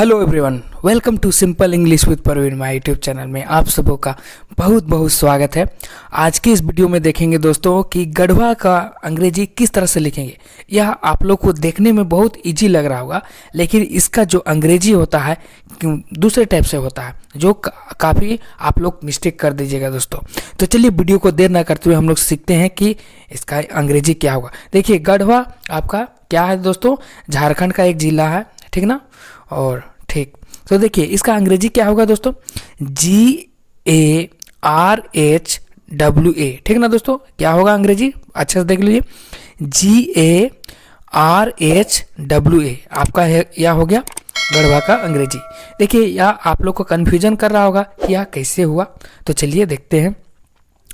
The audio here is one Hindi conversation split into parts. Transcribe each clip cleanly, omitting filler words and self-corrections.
Hello everyone, welcome to simple English with Parveen my YouTube channel में आप सबों का बहुत बहुत स्वागत है। आज की इस वीडियो में देखेंगे दोस्तों कि गढ़वा का अंग्रेजी किस तरह से लिखेंगे। यह आप लोग को देखने में बहुत इजी लग रहा होगा, लेकिन इसका जो अंग्रेजी होता है दूसरे टाइप से होता है, जो काफ़ी आप लोग मिस्टेक कर दीजिएगा दोस्तों। तो चलिए वीडियो को देर ना करते हुए हम लोग सीखते हैं कि इसका अंग्रेजी क्या होगा। देखिए, गढ़वा आपका क्या है दोस्तों, झारखंड का एक जिला है, ठीक ना। और ठीक, तो देखिए इसका अंग्रेजी क्या होगा दोस्तों, GARHWA, ठीक ना दोस्तों। क्या होगा अंग्रेजी, अच्छे से देख लीजिए, GARHWA आपका है, यह हो गया गढ़वा का अंग्रेजी। देखिए यह आप लोग को कन्फ्यूजन कर रहा होगा कि यह कैसे हुआ, तो चलिए देखते हैं।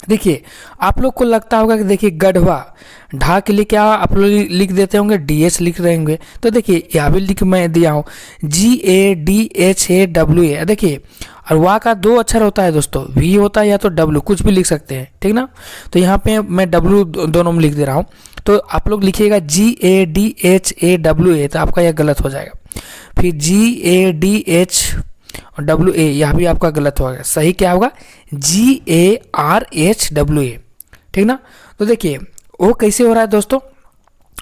देखिए आप लोग को लगता होगा कि देखिए गढ़वा ढा के लिए क्या आप लोग लिख देते होंगे, DH लिख रहे होंगे। तो देखिए यहाँ भी लिख मैं दिया हूँ GADHAWA। देखिए और वाह का दो अक्षर होता है दोस्तों, V होता है या तो W, कुछ भी लिख सकते हैं, ठीक ना। तो यहाँ पे मैं W दोनों में लिख दे रहा हूँ, तो आप लोग लिखिएगा GADHAWA, तो आपका यह गलत हो जाएगा। फिर GADHWA, यह भी आपका गलत होगा। सही क्या होगा, GARHWA, ठीक ना। तो देखिए वो कैसे हो रहा है दोस्तों,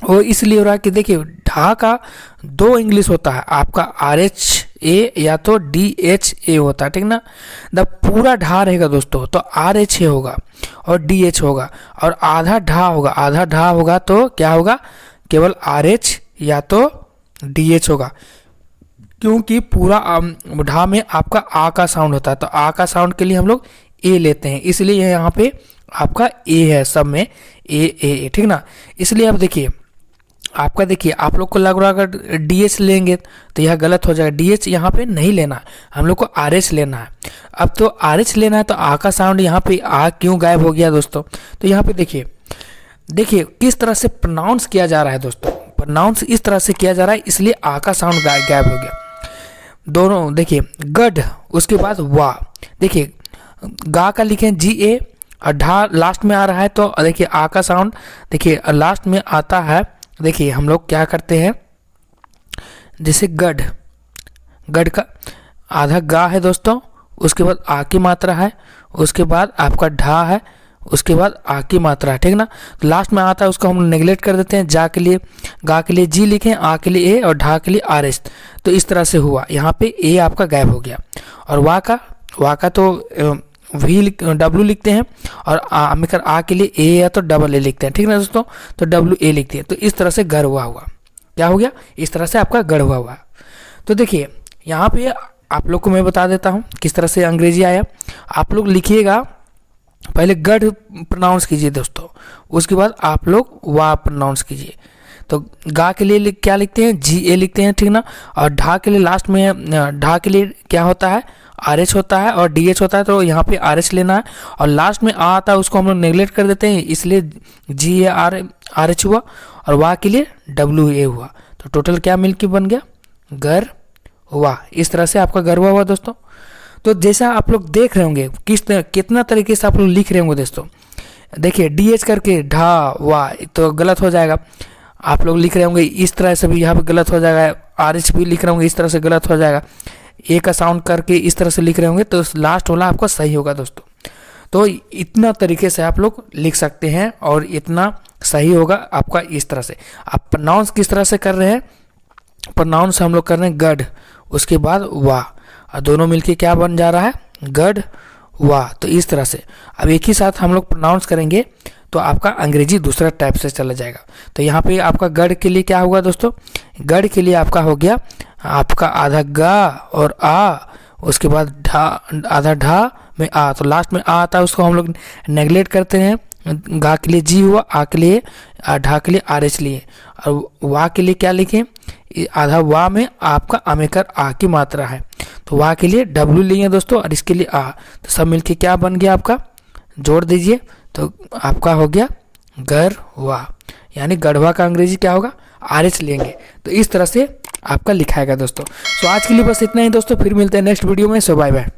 वो इसलिए हो रहा है कि देखिए ढा का दो इंग्लिश होता है, आपका RHA या तो DHA होता है, ठीक ना। जब पूरा ढा रहेगा दोस्तों तो RHA होगा और DH होगा, और आधा ढा होगा तो क्या होगा, केवल RH या तो DH होगा, क्योंकि पूरा ढा में आपका आ का साउंड होता है। तो आ का साउंड के लिए हम लोग ए लेते हैं, इसलिए यहाँ पे आपका ए है, सब में ए, ठीक ना। इसलिए अब देखिए आपका, देखिए आप लोग को लग रहा है अगर DH लेंगे तो यह गलत हो जाएगा। DH यहाँ पे नहीं लेना, हम लोग को RH लेना है। अब तो RH लेना है तो आ का साउंड यहाँ पे आ क्यों गायब हो गया दोस्तों। तो यहाँ पे देखिए किस तरह से प्रोनाउंस किया जा रहा है दोस्तों, प्रोनाउंस इस तरह से किया जा रहा है, इसलिए आ का साउंड गायब हो गया दोनों। देखिए गढ़, उसके बाद वाह, देखिए गा का लिखें GA और ढा लास्ट में आ रहा है, तो देखिए आ का साउंड देखिए लास्ट में आता है। देखिए हम लोग क्या करते हैं, जैसे गढ़ का आधा गा है दोस्तों, उसके बाद आ की मात्रा है, उसके बाद आपका ढा है, उसके बाद आ की मात्रा है, ठीक ना। तो लास्ट में आता है, उसको हम नेगलेक्ट कर देते हैं। गा के लिए G लिखें, आ के लिए A और ढा के लिए RH। तो इस तरह से हुआ, यहाँ पे A आपका गायब हो गया। और वाह का तो W लिखते हैं, और आ के लिए A या तो AA लिखते हैं, ठीक ना दोस्तों। तो WA लिखते हैं। तो इस तरह से गढ़वा हुआ, क्या हो गया, इस तरह से आपका गढ़वा हुआ। तो देखिए यहाँ पे आप लोग को मैं बता देता हूँ किस तरह से अंग्रेजी आया। आप लोग लिखिएगा, पहले गढ़ प्रोनाउंस कीजिए दोस्तों, उसके बाद आप लोग वाह प्रोनाउंस कीजिए। तो गा के लिए क्या लिखते हैं, GA लिखते हैं, ठीक ना। और ढा के लिए लास्ट में ढा के लिए क्या होता है, RH होता है और DH होता है, तो यहाँ पे RH लेना है। और लास्ट में आ आता है, उसको हम लोग नेगलेक्ट कर देते हैं, इसलिए GARH हुआ, और वाह के लिए WA हुआ। तो टोटल क्या मिलके बन गया, गढ़वा। इस तरह से आपका गढ़वा हुआ दोस्तों। तो जैसा आप लोग देख रहे होंगे कितना तरीके से आप लोग लिख रहे होंगे दोस्तों। देखिए DH करके ढा वाह तो गलत हो जाएगा, आप लोग लिख रहे होंगे इस तरह से भी, यहाँ पे गलत हो जाएगा। RH भी लिख रहे होंगे इस तरह से, गलत हो जाएगा। ए का साउंड करके इस तरह से लिख रहे होंगे, तो लास्ट वाला आपका सही होगा दोस्तों। तो इतना तरीके से आप लोग लिख सकते हैं, और इतना सही होगा आपका इस तरह से। आप प्रोनाउंस किस तरह से कर रहे हैं, प्रोनाउंस हम लोग कर रहे हैं गढ़, उसके बाद वाह, और दोनों मिलके क्या बन जा रहा है, गढ़ वाह। तो इस तरह से अब एक ही साथ हम लोग प्रोनाउंस करेंगे तो आपका अंग्रेजी दूसरा टाइप से चला जाएगा। तो यहाँ पे आपका गढ़ के लिए क्या हुआ दोस्तों, गढ़ के लिए आपका हो गया आपका आधा गा और आ, उसके बाद आधा ढा में आ, तो लास्ट में आ आता है, उसको हम लोग नेगलेक्ट करते हैं। गा के लिए G हुआ, आ के लिए ढा के लिए RH लिए, और वाह के लिए क्या लिखें, आधा वाह में आपका आमेकर आ की मात्रा है, तो वाह के लिए W लिए दोस्तों, और इसके लिए आ। तो सब मिलके क्या बन गया आपका, जोड़ दीजिए तो आपका हो गया गढ़वा। यानी गढ़वा का अंग्रेजी क्या होगा, RH लेंगे। तो इस तरह से आपका लिखाएगा दोस्तों। सो आज के लिए बस इतना ही दोस्तों, फिर मिलते हैं नेक्स्ट वीडियो में। सो बाय बाय।